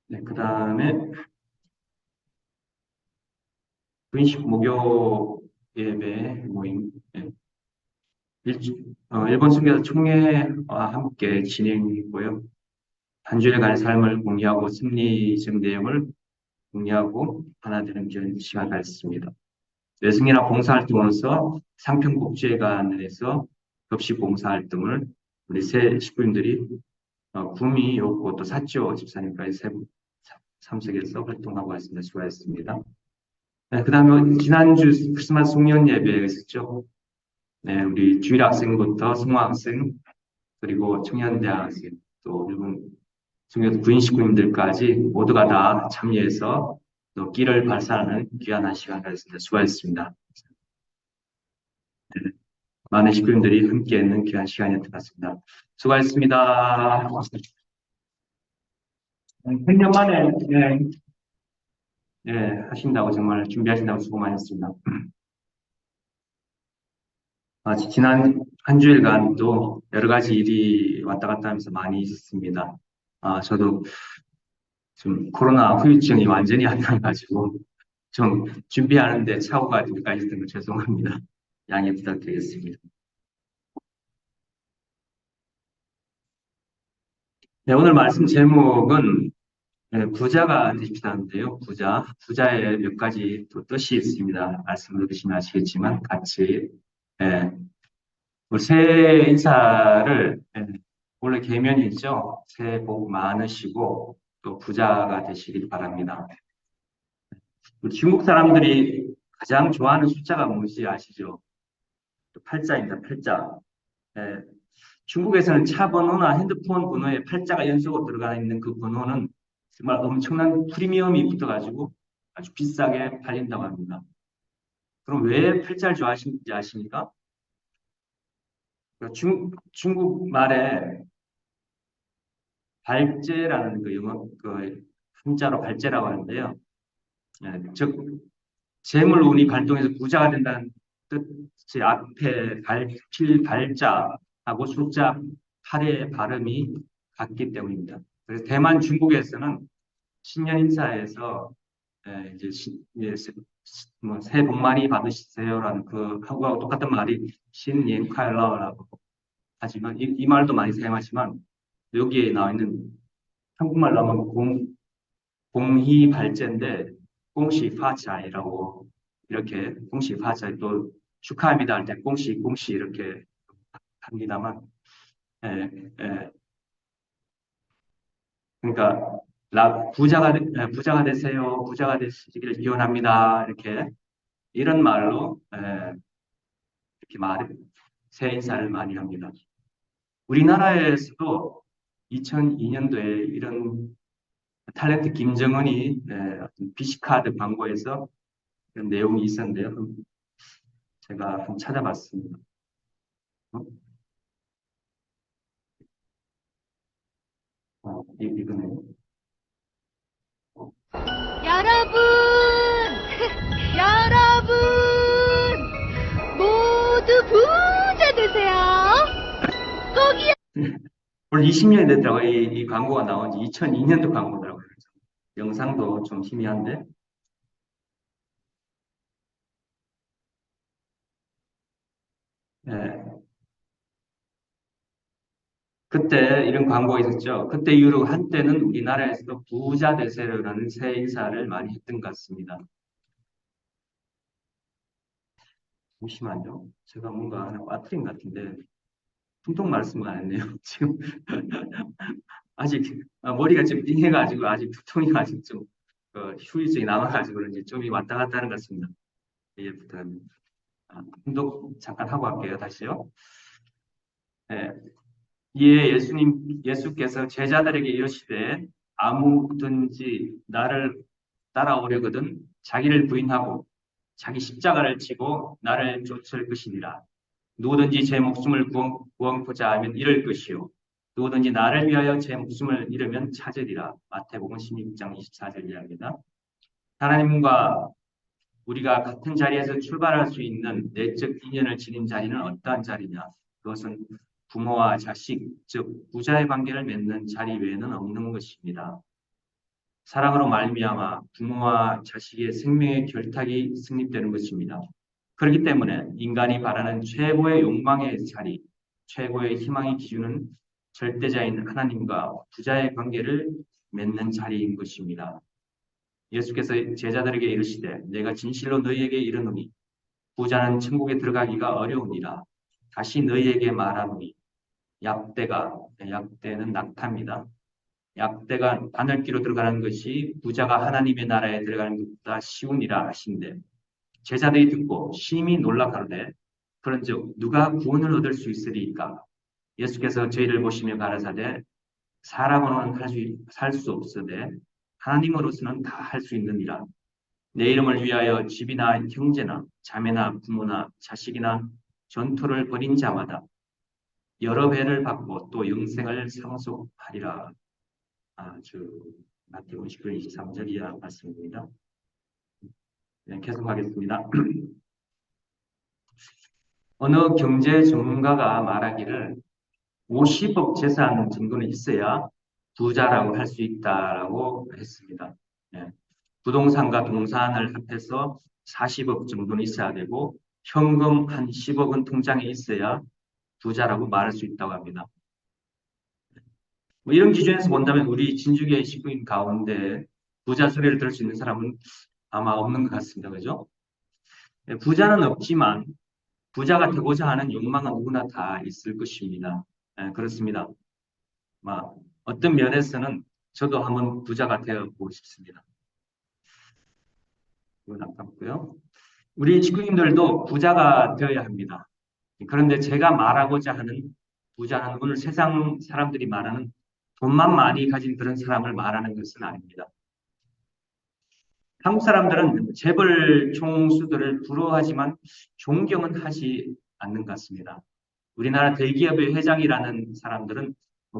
네, 그 다음에 분식 목요 예배 모임, 네, 일본 선교사 총회와 함께 진행이고요. 한 주일간의 삶을 공유하고 승리적 내용을 공유하고 하나 되는 그런 시간을 갖습니다. 외승이나 봉사활동으로서 상평복지회관에서 급식 봉사활동을 우리 새 식구님들이 구미, 요고 또 사초 집사님까지 세 분 참석해서 활동하고 왔습니다. 수고하셨습니다. 네, 그 다음에 지난주 크리스마스 송년 예배가 있었죠. 네, 우리 주일 학생부터 성화학생, 그리고 청년대학생, 또 일본 중에도 구인 식구님들까지 모두가 다 참여해서 또 끼를 발산하는 귀한 한 시간 가졌습니다. 수고하셨습니다. 네, 많은 식구님들이 함께 있는 귀한 시간이었던 것 같습니다. 수고하셨습니다. 100년 만에 하신다고 정말 준비하신다고 수고 많으셨습니다. 지난 한 주일간 또 여러 가지 일이 왔다 갔다 하면서 많이 있었습니다. 저도 좀 코로나 후유증이 완전히 안 나가지고 좀 준비하는데 착오가 여기까지 있던 거 죄송합니다. 양해 부탁드리겠습니다. 네, 오늘 말씀 제목은 부자가 되십시다인데요. 부자의 몇 가지 또 뜻이 있습니다. 말씀 들으시면 아시겠지만 같이 예, 우리 새해 인사를 원래 계면이죠. 새해 복 많으시고 또 부자가 되시길 바랍니다. 우리 중국 사람들이 가장 좋아하는 숫자가 뭔지 아시죠? 팔자입니다. 팔자. 예, 중국에서는 차 번호나 핸드폰 번호에 팔자가 연속으로 들어가 있는 그 번호는 정말 엄청난 프리미엄이 붙어가지고 아주 비싸게 팔린다고 합니다. 그럼 왜 팔자를 좋아하시는지 아십니까? 중국 말에 발제라는 그 영어, 그 한자로 발제라고 하는데요. 즉, 재물 운이 발동해서 부자가 된다는 뜻의 앞에 발자하고 숫자 8의 발음이 같기 때문입니다. 그래서 대만 중국에서는 신년 인사에서 이제 뭐 새해 복 많이 받으시세요라는 그 한국하고 똑같은 말이 신년快乐라고 하지만 이 말도 많이 사용하지만 여기에 나와 있는 한국말로 하면 공희 발제인데 공시 파자이라고 이렇게 공시 파자 또 축하합니다 할 때 공시 이렇게 합니다만 예, 예, 그러니까 부자가 되세요 부자가 되시기를 기원합니다 이렇게 이런 말로 이렇게 새 인사를 많이 합니다. 우리나라에서도 2002년도에 이런 탤런트 김정은이 어떤 비시카드 광고에서 그런 내용이 있었는데요. 제가 한번 찾아봤습니다. 어? 이거네요. 여러분, 여러분, 모두 부자 되세요. 거기요. 원래 20년이 됐더라고요. 이 광고가 나온 지 2002년도 광고더라고요. 그래서 영상도 좀 희미한데. 예, 그때 이런 광고가 있었죠. 그때 이후로 한때는 우리나라에서도 부자 대세라는 새 인사를 많이 했던 것 같습니다. 잠시만요. 제가 뭔가 하나 빠뜨린 것 같은데 통통 말씀을 안 했네요. 지금 아직 머리가 좀 띵해가지고 아직 두통이 아직 좀 후유증이 남아가지고 그런지 좀 왔다 갔다 하는 것 같습니다. 예, 부탁합니다. 통독 잠깐 하고 할게요. 다시요. 예, 이에 예수께서 제자들에게 이르시되 아무든지 나를 따라오려거든 자기를 부인하고 자기 십자가를 지고 나를 쫓을 것이니라. 누구든지 제 목숨을 구원코자 하면 잃을 것이요. 누구든지 나를 위하여 제 목숨을 잃으면 찾으리라. 마태복음 16장 24절 이야기입니다. 하나님과 우리가 같은 자리에서 출발할 수 있는 내적 인연을 지닌 자리는 어떠한 자리냐? 그것은 부모와 자식, 즉 부자의 관계를 맺는 자리 외에는 없는 것입니다. 사랑으로 말미암아 부모와 자식의 생명의 결탁이 성립되는 것입니다. 그렇기 때문에 인간이 바라는 최고의 욕망의 자리, 최고의 희망의 기준은 절대자인 하나님과 부자의 관계를 맺는 자리인 것입니다. 예수께서 제자들에게 이르시되 내가 진실로 너희에게 이르노니 부자는 천국에 들어가기가 어려우니라. 다시 너희에게 말하노니 약대는 낙타입니다. 약대가 바늘기로 들어가는 것이 부자가 하나님의 나라에 들어가는 것보다 쉬우니라 하신대. 제자들이 듣고 심히 놀라 가로되 그런즉 누가 구원을 얻을 수 있으리이까? 예수께서 저희를 보시며 가라사대 사람으로는 살 수 없으되 하나님으로서는 다 할 수 있느니라. 내 이름을 위하여 집이나 형제나 자매나 부모나 자식이나 전토를 벌인 자마다 여러 배를 받고 또 영생을 상속하리라. 마태복음 19장 23절이야 말씀입니다. 네, 계속하겠습니다. 어느 경제 전문가가 말하기를 50억 재산 정도는 있어야 부자라고 할 수 있다라고 했습니다. 예. 부동산과 동산을 합해서 40억 정도는 있어야 되고 현금 한 10억은 통장에 있어야 부자라고 말할 수 있다고 합니다. 뭐 이런 기준에서 본다면 우리 진주교의 식구인 가운데 부자 소리를 들을 수 있는 사람은 아마 없는 것 같습니다. 그죠? 예, 부자는 없지만 부자가 되고자 하는 욕망은 누구나 다 있을 것입니다. 예, 그렇습니다. 어떤 면에서는 저도 한번 부자가 되어보고 싶습니다. 이건 아깝고요. 우리 식구님들도 부자가 되어야 합니다. 그런데 제가 말하고자 하는 부자는 오늘 세상 사람들이 말하는 돈만 많이 가진 그런 사람을 말하는 것은 아닙니다. 한국 사람들은 재벌 총수들을 부러워하지만 존경은 하지 않는 것 같습니다. 우리나라 대기업의 회장이라는 사람들은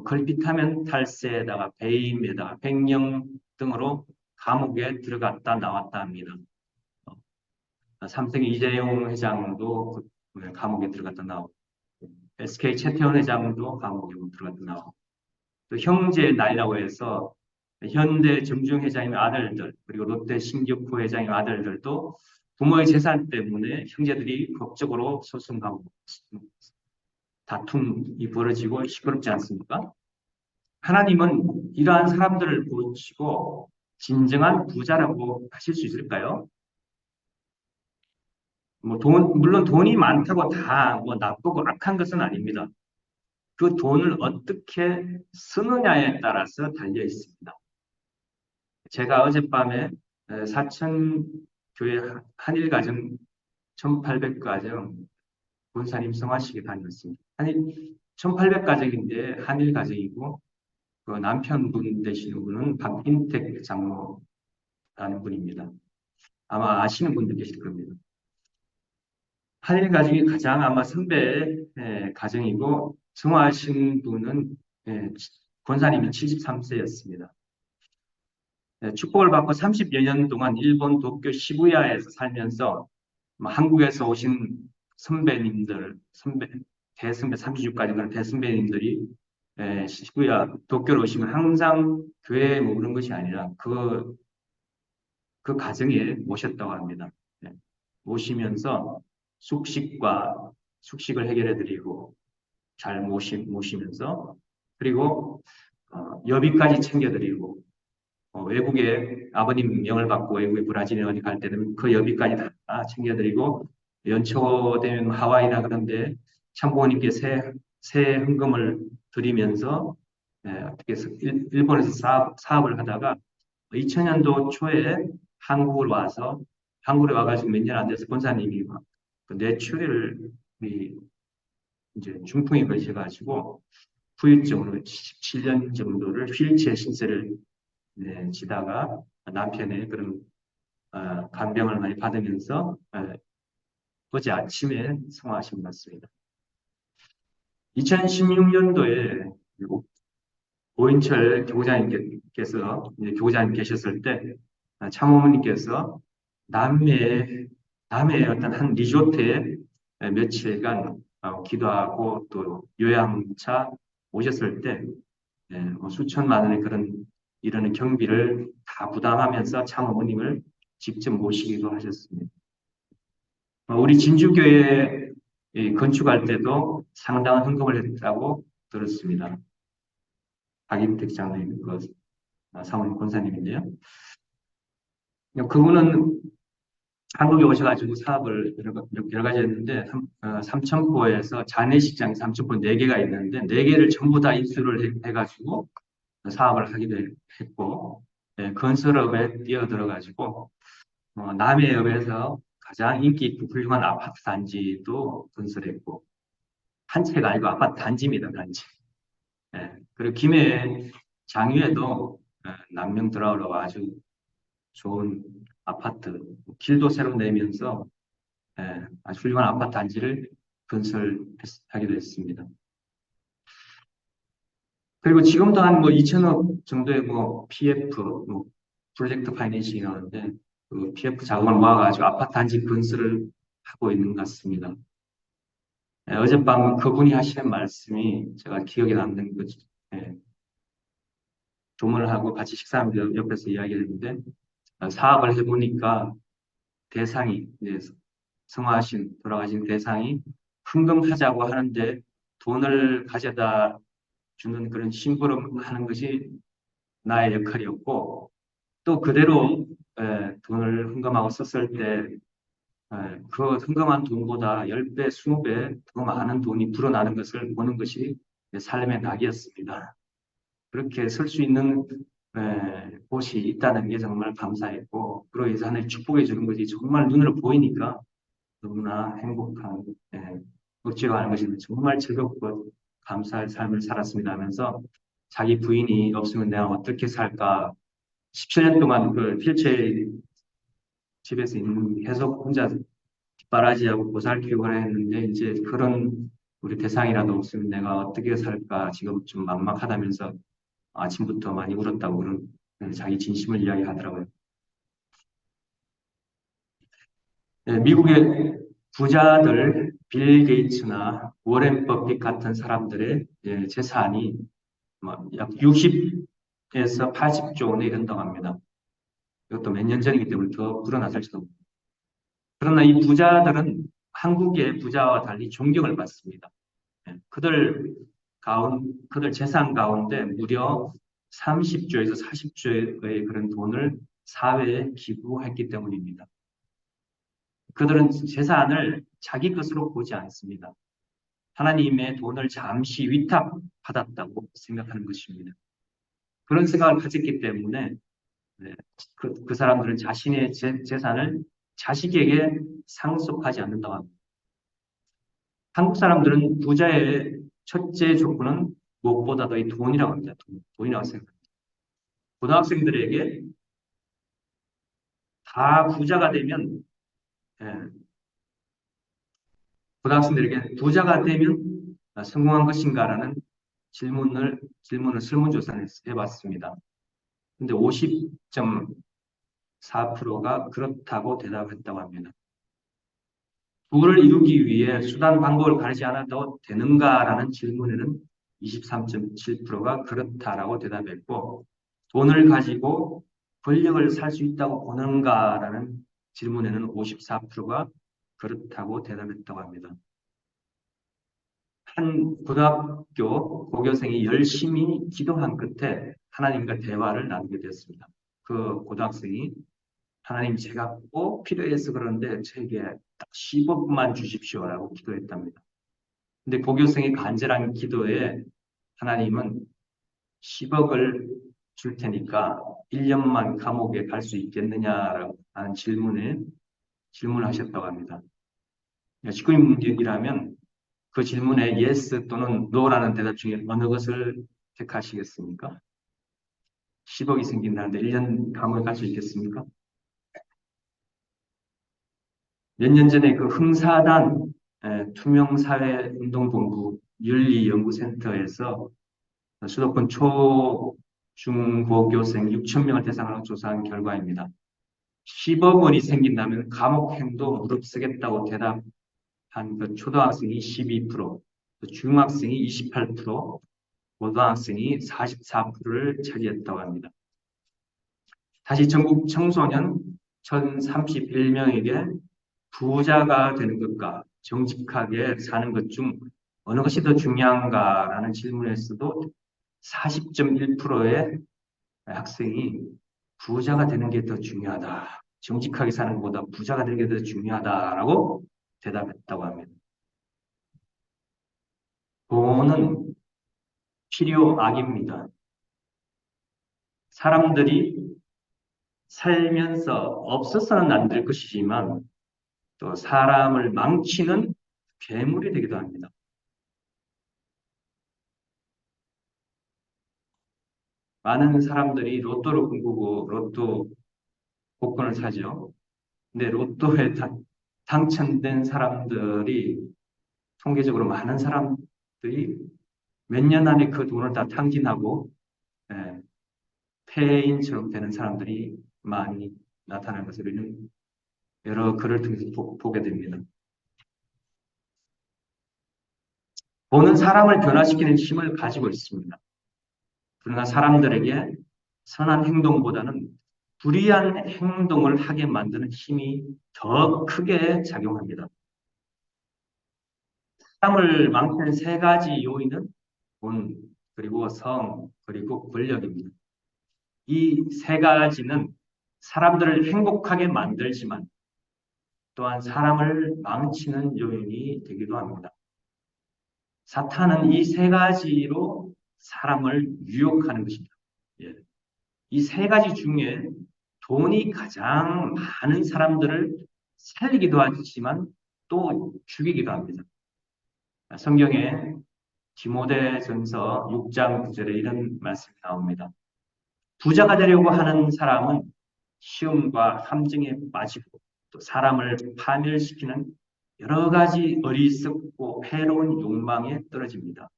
걸핏하면 탈세에다가 배임에다가 횡령 등으로 감옥에 들어갔다 나왔다 합니다. 삼성 이재용 회장도 감옥에 들어갔다 나오고 SK 최태원 회장도 감옥에 들어갔다 나오고 또 형제 나이라고 해서 현대 정주영 회장의 아들들 그리고 롯데 신격호 회장의 아들들도 부모의 재산 때문에 형제들이 법적으로 소송하고 다툼이 벌어지고 시끄럽지 않습니까? 하나님은 이러한 사람들을 보시고 진정한 부자라고 하실 수 있을까요? 물론 돈이 많다고 다 나쁘고 악한 것은 아닙니다. 그 돈을 어떻게 쓰느냐에 따라서 달려 있습니다. 제가 어젯밤에 사천교회 한일가정 1800가정 권사님 성화식에 다녔습니다. 1800가정인데 한일가정이고 그 남편분 되시는 분은 박인택 장로라는 분입니다. 아마 아시는 분들 계실 겁니다. 한일 가정이 가장 아마 선배 가정이고 성화하신 분은 권사님이 73세였습니다. 축복을 받고 30여 년 동안 일본 도쿄 시부야에서 살면서 한국에서 오신 선배님들, 대선배 36가지 대선배님들이 시부야 도쿄로 오시면 항상 교회에 머무는 것이 아니라 그 가정에 모셨다고 합니다. 모시면서 숙식을 해결해드리고 잘 모시면서 그리고 여비까지 챙겨드리고 외국에 아버님 명을 받고 외국에 브라질에 어디 갈 때는 그 여비까지 다 챙겨드리고 연초 되면 하와이나 그런데 참부모님께 새 헌금을 드리면서 어떻게 해서 일본에서 사업을 하다가 2000년도 초에 한국에 와가지고 몇 년 안 돼서 권사님이 그 뇌출혈이 이제 중풍이 걸려가지고 후유증으로 17년 정도를 휠체어 신세를 지다가 남편의 그런 간병을 많이 받으면서 어제 아침에 성화하신 것 같습니다. 2016년도에 오인철 교구자님 계셨을 때 참어머니께서 남해의 어떤 한 리조트에 며칠간 기도하고 또 요양차 오셨을 때 수천만 원의 그런 이러는 경비를 다 부담하면서 참어머님을 직접 모시기도 하셨습니다. 우리 진주교회 건축할 때도 상당한 헌금을 했다고 들었습니다. 박임택 장로님, 사모님 권사님인데요. 그분은 한국에 오셔가지고 사업을 여러 가지 했는데, 삼천포에서 장례식장이 삼천포 4개가 있는데, 4개를 전부 다 인수를 해가지고 사업을 하기도 했고, 건설업에 뛰어들어가지고, 남해읍에서 가장 인기 있고 훌륭한 아파트 단지도 건설했고, 한 채가 아니고 아파트 단지입니다, 단지. 그리고 김해 장유에도 남명 들어오라고 아주 좋은 아파트, 길도 새로 내면서 아주 훌륭한 아파트 단지를 건설하기도 했습니다. 그리고 지금도 한 2천억 정도의 PF, 프로젝트 파이낸싱이 나오는데, 그 PF 자금을 모아가지고 아파트 단지 건설을 하고 있는 것 같습니다. 어젯밤 그분이 하시는 말씀이 제가 기억에 남는 거죠. 조문을 하고 같이 식사하면서 옆에서 이야기를 했는데, 사업을 해보니까 대상이, 돌아가신 대상이 흥금하자고 하는데 돈을 가져다 주는 그런 심부름 하는 것이 나의 역할이었고, 또 그대로 돈을 흥금하고 썼을 때 그 흥금한 돈보다 10배, 20배 더 많은 돈이 불어나는 것을 보는 것이 내 삶의 낙이었습니다. 그렇게 설 수 있는 곳이 있다는 게 정말 감사했고, 그로 인해서 하나님 축복해 주는 것이 정말 눈으로 보이니까 너무나 행복한, 억지로 하는 것이 정말 즐겁고 감사할 삶을 살았습니다 하면서, 자기 부인이 없으면 내가 어떻게 살까, 17년 동안 그 필체 집에서 계속 혼자 뒷바라지하고 보살피고 했는데, 이제 그런 우리 대상이라도 없으면 내가 어떻게 살까 지금 좀 막막하다면서 아침부터 많이 울었다고 그런 자기 진심을 이야기하더라고요. 미국의 부자들 빌 게이츠나 워렌 버핏 같은 사람들의 재산이 약 60에서 80조 원에 이른다고 합니다. 이것도 몇 년 전이기 때문에 더 불어났을지도 모릅니다. 그러나 이 부자들은 한국의 부자와 달리 존경을 받습니다. 그들 재산 가운데 무려 30조에서 40조의 그런 돈을 사회에 기부했기 때문입니다. 그들은 재산을 자기 것으로 보지 않습니다. 하나님의 돈을 잠시 위탁받았다고 생각하는 것입니다. 그런 생각을 가졌기 때문에 그 사람들은 자신의 재산을 자식에게 상속하지 않는다고 합니다. 한국 사람들은 부자의 첫째 조건은 무엇보다도 이 돈이라고 합니다. 돈이라고 생각합니다. 고등학생들에게 다 부자가 되면, 고등학생들에게 부자가 되면 성공한 것인가라는 질문을 설문조사를 해봤습니다. 근데 50.4%가 그렇다고 대답했다고 합니다. 부를 이루기 위해 수단 방법을 가리지 않아도 되는가라는 질문에는 23.7%가 그렇다라고 대답했고, 돈을 가지고 권력을 살 수 있다고 보는가라는 질문에는 54%가 그렇다고 대답했다고 합니다. 한 고등학교 고교생이 열심히 기도한 끝에 하나님과 대화를 나누게 됐습니다. 그 고등학생이, 하나님, 제가 꼭 필요해서 그러는데 제게 딱 10억만 주십시오라고 기도했답니다. 근데 고교생의 간절한 기도에 하나님은 10억을 줄 테니까 1년만 감옥에 갈 수 있겠느냐라는 질문을 하셨다고 합니다. 19인이라면 그 질문에 yes 또는 no라는 대답 중에 어느 것을 택하시겠습니까? 10억이 생긴다는데 1년 감옥에 갈 수 있겠습니까? 몇 년 전에 그 흥사단 투명사회운동본부 윤리연구센터에서 수도권 초, 중, 고교생 6,000명을 대상으로 조사한 결과입니다. 10억 원이 생긴다면 감옥행도 무릅쓰겠다고 대답한 그 초등학생이 12%, 중학생이 28%, 고등학생이 44%를 차지했다고 합니다. 다시 전국 청소년 1031명에게 부자가 되는 것과 정직하게 사는 것 중 어느 것이 더 중요한가라는 질문에서도 40.1%의 학생이 부자가 되는 게 더 중요하다. 정직하게 사는 것보다 부자가 되는 게 더 중요하다라고 대답했다고 합니다. 돈은 필요악입니다. 사람들이 살면서 없어서는 안 될 것이지만 또 사람을 망치는 괴물이 되기도 합니다. 많은 사람들이 로또를 꿈꾸고 로또 복권을 사죠. 근데 로또에 당첨된 사람들이 통계적으로 많은 사람들이 몇 년 안에 그 돈을 다 탕진하고 예, 폐인처럼 되는 사람들이 많이 나타나는 것을 우리는 여러 글을 통해서 보게 됩니다. 돈은 사람을 변화시키는 힘을 가지고 있습니다. 그러나 사람들에게 선한 행동보다는 불의한 행동을 하게 만드는 힘이 더 크게 작용합니다. 사람을 망치는 세 가지 요인은 돈, 그리고 성, 그리고 권력입니다. 이 세 가지는 사람들을 행복하게 만들지만 또한 사람을 망치는 요인이 되기도 합니다. 사탄은 이 세 가지로 사람을 유혹하는 것입니다. 예. 이 세 가지 중에 돈이 가장 많은 사람들을 살리기도 하지만 또 죽이기도 합니다. 성경에 디모데전서 6장 9절에 이런 말씀이 나옵니다. 부자가 되려고 하는 사람은 시험과 함정에 빠지고 또 사람을 파멸시키는 여러 가지 어리석고 해로운 욕망에 떨어집니다.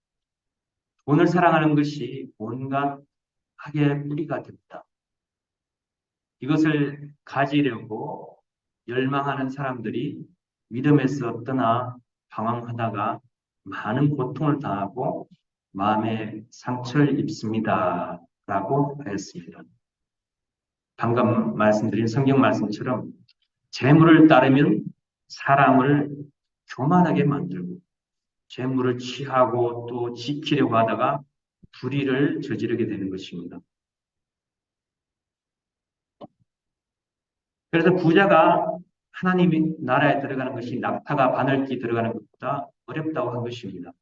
돈을 사랑하는 것이 온갖 악의 뿌리가 됩니다. 이것을 가지려고 열망하는 사람들이 믿음에서 떠나 방황하다가 많은 고통을 당하고 마음에 상처를 입습니다. 라고 하였습니다. 방금 말씀드린 성경 말씀처럼 재물을 따르면 사람을 교만하게 만들고 재물을 취하고 또 지키려고 하다가 불의를 저지르게 되는 것입니다. 그래서 부자가 하나님의 나라에 들어가는 것이 낙타가 바늘기 들어가는 것보다 어렵다고 한 것입니다.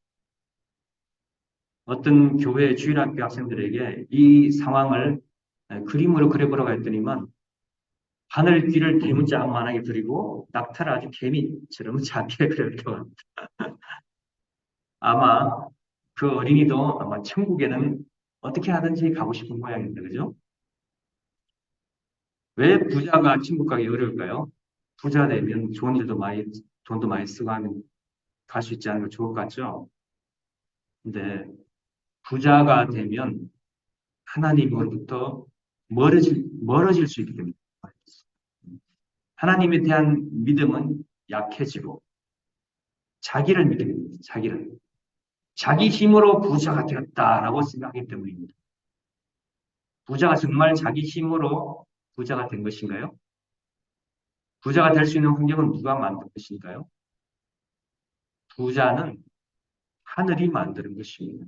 어떤 교회 주일학교 학생들에게 이 상황을 그림으로 그려보라고 했더니만 바늘귀를 대문짝만하게 그리고 낙타를 아주 개미처럼 작게 그렸다고 합니다. 아마 그 어린이도 아마 천국에는 어떻게 하든지 가고 싶은 모양입니다. 그죠? 왜 부자가 천국 가기 어려울까요? 부자 되면 좋은 일도 많이, 돈도 많이 쓰고 하면 갈 수 있지 않을까 좋을 것 같죠? 근데 부자가 되면 하나님으로부터 멀어질 수 있게 됩니다. 하나님에 대한 믿음은 약해지고 자기를 믿게 됩니다. 자기를. 자기 힘으로 부자가 되었다라고 생각하기 때문입니다. 부자가 정말 자기 힘으로 부자가 된 것인가요? 부자가 될 수 있는 환경은 누가 만든 것인가요? 부자는 하늘이 만드는 것입니다.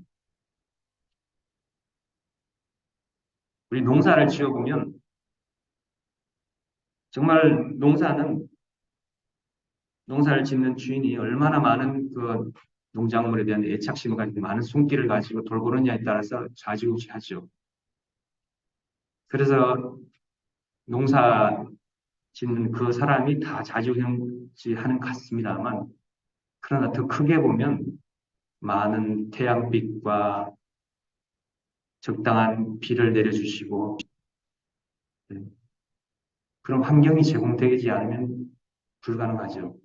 우리 농사를 지어보면 정말 농사를 짓는 주인이 얼마나 많은 그 농작물에 대한 애착심을 가지고 많은 손길을 가지고 돌보느냐에 따라서 좌지우지하죠. 그래서 농사 짓는 그 사람이 다 좌지우지하는 것 같습니다만 그러나 더 크게 보면 많은 태양빛과 적당한 비를 내려주시고 그런 환경이 제공되지 않으면 불가능하죠.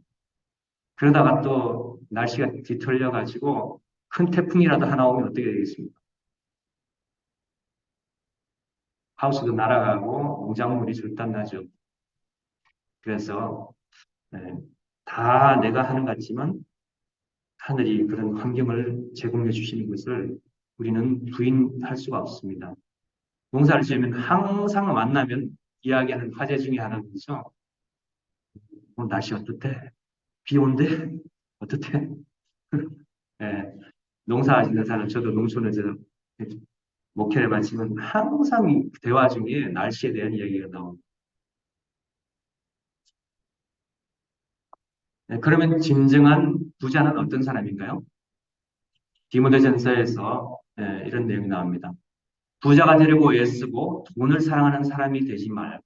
그러다가 또 날씨가 뒤틀려 가지고 큰 태풍이라도 하나 오면 어떻게 되겠습니까? 하우스도 날아가고 농작물이 절단나죠. 그래서 다 내가 하는 것 같지만 하늘이 그런 환경을 제공해 주시는 것을 우리는 부인할 수가 없습니다. 농사를 지으면 항상 만나면 이야기하는 화제 중에 하나죠. 오늘 날씨 어떻대? 비 온대? 어떻대? 예, 농사 짓는 사람, 저도 농촌에서 목회를 마치면 항상 이 대화 중에 날씨에 대한 이야기가 나옵니다. 네, 그러면 진정한 부자는 어떤 사람인가요? 디모데전서에서 이런 내용이 나옵니다. 부자가 되려고 애쓰고 돈을 사랑하는 사람이 되지 말고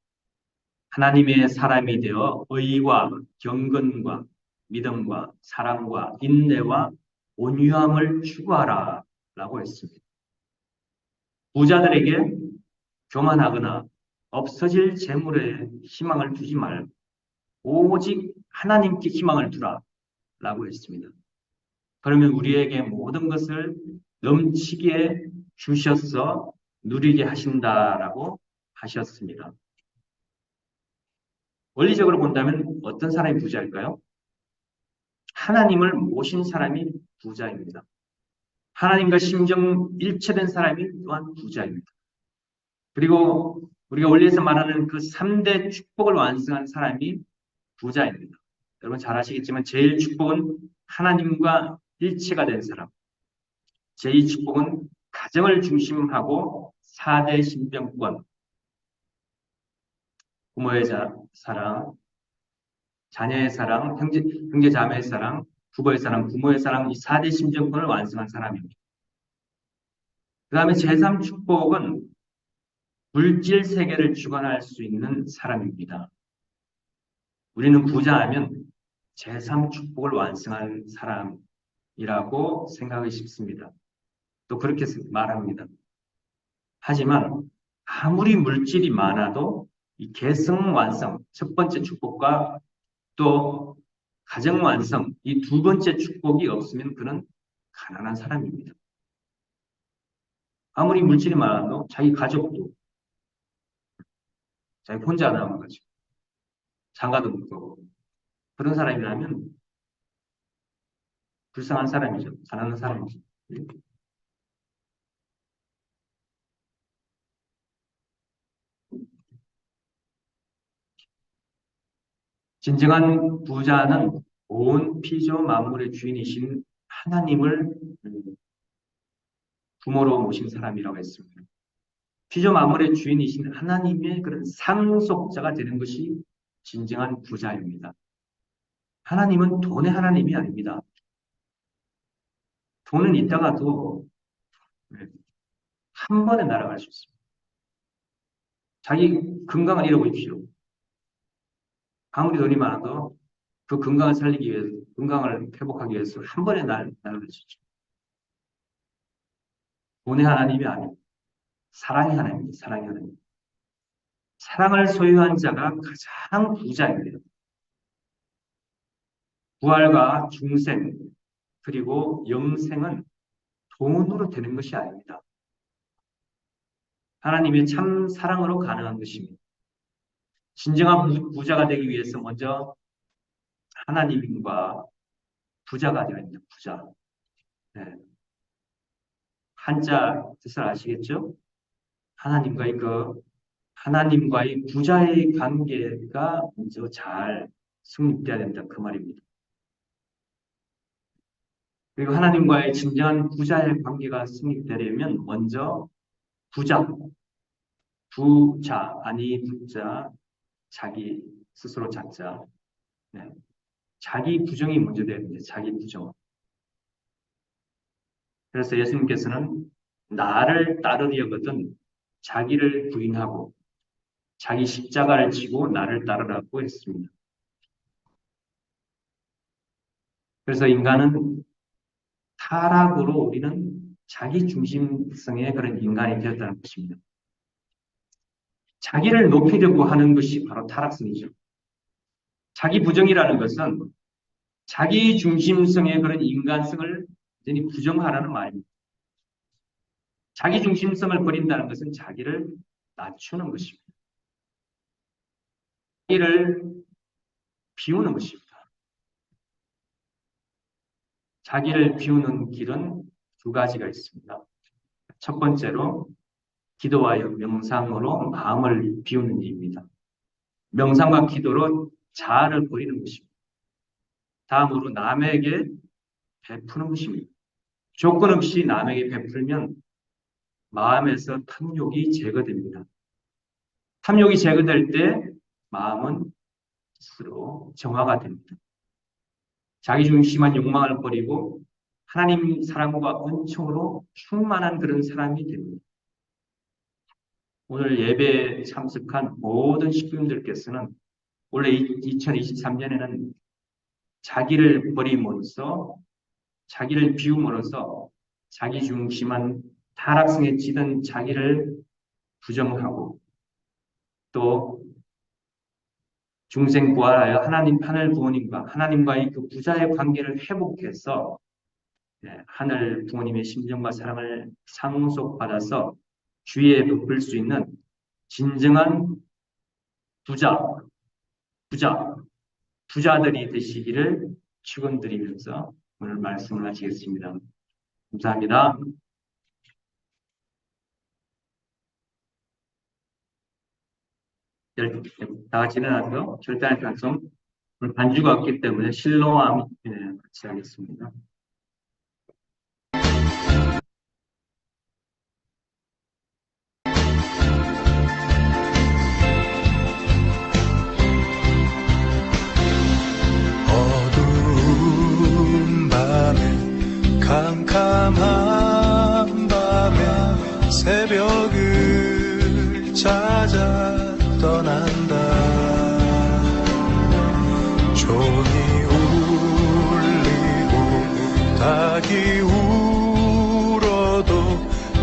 하나님의 사람이 되어 의와 경건과 믿음과 사랑과 인내와 온유함을 추구하라 라고 했습니다. 부자들에게 교만하거나 없어질 재물에 희망을 두지 말고 오직 하나님께 희망을 두라 라고 했습니다. 그러면 우리에게 모든 것을 넘치게 주셔서 누리게 하신다라고 하셨습니다. 원리적으로 본다면 어떤 사람이 부자일까요? 하나님을 모신 사람이 부자입니다. 하나님과 심정 일체된 사람이 또한 부자입니다. 그리고 우리가 원리에서 말하는 그 3대 축복을 완성한 사람이 부자입니다. 여러분 잘 아시겠지만 제일 축복은 하나님과 일체가 된 사람. 제2 축복은 가정을 중심하고 4대 신병권, 부모의 사랑, 자녀의 사랑, 형제 자매의 사랑, 부부의 사랑, 부모의 사랑, 이 4대 신병권을 완성한 사람입니다. 그 다음에 제3 축복은 물질 세계를 주관할 수 있는 사람입니다. 우리는 부자하면 제3 축복을 완성한 사람이라고 생각하기 쉽습니다. 또 그렇게 말합니다. 하지만 아무리 물질이 많아도 이 개성 완성, 첫 번째 축복과 또 가정 완성, 이 두 번째 축복이 없으면 그는 가난한 사람입니다. 아무리 물질이 많아도 자기 가족도 자기 혼자 남아가지고 장가도 못 가고 그런 사람이라면 불쌍한 사람이죠. 가난한 사람이죠. 진정한 부자는 온 피조 만물의 주인이신 하나님을 부모로 모신 사람이라고 했습니다. 피조 만물의 주인이신 하나님의 그런 상속자가 되는 것이 진정한 부자입니다. 하나님은 돈의 하나님이 아닙니다. 돈은 있다가도 한 번에 날아갈 수 있습니다. 자기 건강을 잃어보십시오. 아무리 돈이 많아도 그 건강을 살리기 위해서, 건강을 회복하기 위해서 한 번에 날아갈 수 있죠. 돈의 하나님이 아니고 사랑의 하나님입니다. 사랑의 하나님. 사랑을 소유한 자가 가장 부자입니다. 부활과 중생, 그리고 영생은 돈으로 되는 것이 아닙니다. 하나님의 참 사랑으로 가능한 것입니다. 진정한 부자가 되기 위해서 먼저 하나님과 부자가 되어야 됩니다. 부자. 네. 한자 뜻을 아시겠죠? 하나님과의 부자의 관계가 먼저 잘 성립돼야 된다. 그 말입니다. 그리고 하나님과의 진정한 부자의 관계가 성립되려면 먼저 부자, 아니 부자, 자기 스스로 작자. 네. 자기 부정이 먼저 돼야 됩니다. 자기 부정. 그래서 예수님께서는 나를 따르려거든 자기를 부인하고 자기 십자가를 지고 나를 따르라고 했습니다. 그래서 인간은 타락으로 우리는 자기 중심성의 그런 인간이 되었다는 것입니다. 자기를 높이려고 하는 것이 바로 타락성이죠. 자기 부정이라는 것은 자기 중심성의 그런 인간성을 완전히 부정하라는 말입니다. 자기 중심성을 버린다는 것은 자기를 낮추는 것입니다. 자기를 비우는 것입니다. 자기를 비우는 길은 두 가지가 있습니다. 첫 번째로 기도와 명상으로 마음을 비우는 일입니다. 명상과 기도로 자아를 버리는 것입니다. 다음으로 남에게 베푸는 것입니다. 조건 없이 남에게 베풀면 마음에서 탐욕이 제거됩니다. 탐욕이 제거될 때 마음은 스스로 정화가 됩니다. 자기중심한 욕망을 버리고 하나님 사랑과 은총으로 충만한 그런 사람이 됩니다. 오늘 예배에 참석한 모든 식구님들께서는 원래 2023년에는 자기를 버림으로써 자기를 비움으로써 자기중심한 타락성에 찌든 자기를 부정하고 또 중생 부활하여 하늘 부모님과 하나님과의 그 부자의 관계를 회복해서 하늘 부모님의 심정과 사랑을 상속받아서 주위에 베풀 수 있는 진정한 부자들이 되시기를 축원드리면서 오늘 말씀을 마치겠습니다. 감사합니다. 다 같이 일어나서 절단의 찬송 오늘 반주가 없기 때문에 실로암 같이 하겠습니다. 어두운 밤에 캄캄한 밤에 새벽을 찾아 떠난다. 종이 울리고 닭이 울어도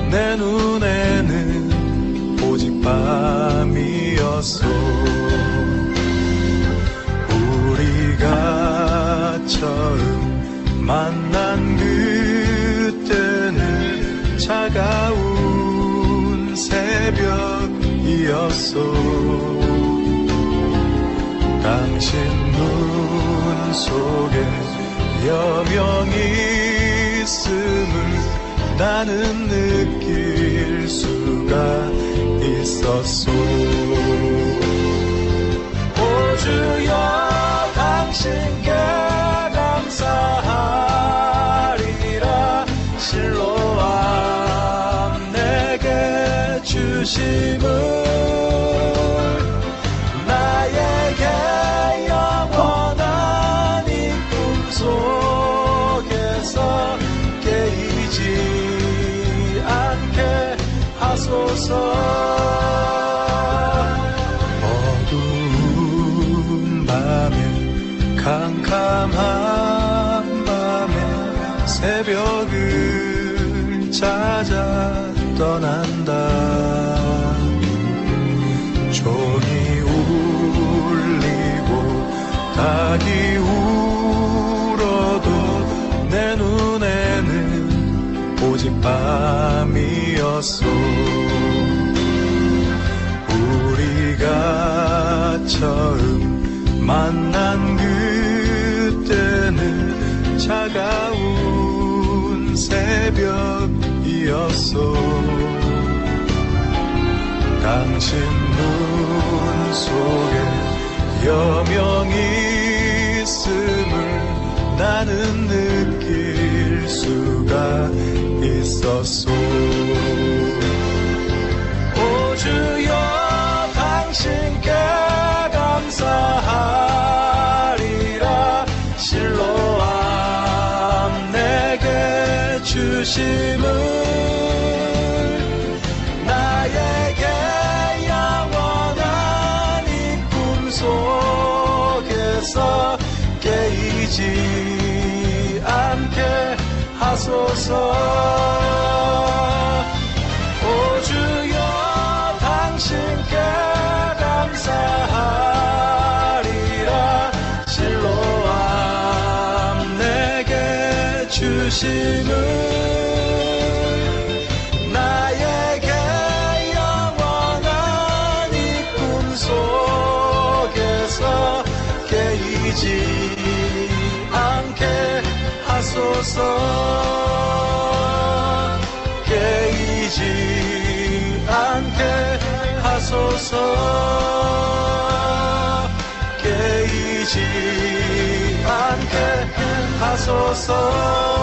내 눈에는 오직 밤이었어. 우리가 처음 만난 그때는 차가운 새벽이었어. 당신 눈 속에 여명이 있음을 나는 느낄 수가 있었소. 오 주여 당신께 감사하리라. 실로암 내게 주심을 나에게 영원한 이 꿈속에서 깨이지 않게 하소서. 어두운 밤에 캄캄한 밤에 새벽을 찾아 떠난다. 종이 울리고 닭이 울어도 내 눈에는 오직 밤이었소. 우리가 처음 만난 그때는 차가운 새벽이었소. 당신 눈 속에 여명이 있음을 나는 느낄 수가 있었소. 오 주여 당신께 감사하리라. 실로암 내게 주심을 나에게 영원한 이 꿈속에서 깨이지 않게 하소서. 오 주여 당신께 감사하리라. 실로암 내게 주심을 나에게 영원한 이 꿈속에서 깨이지 않게 하소서. 깨이지 않게 하소서 깨이지 않게 하소서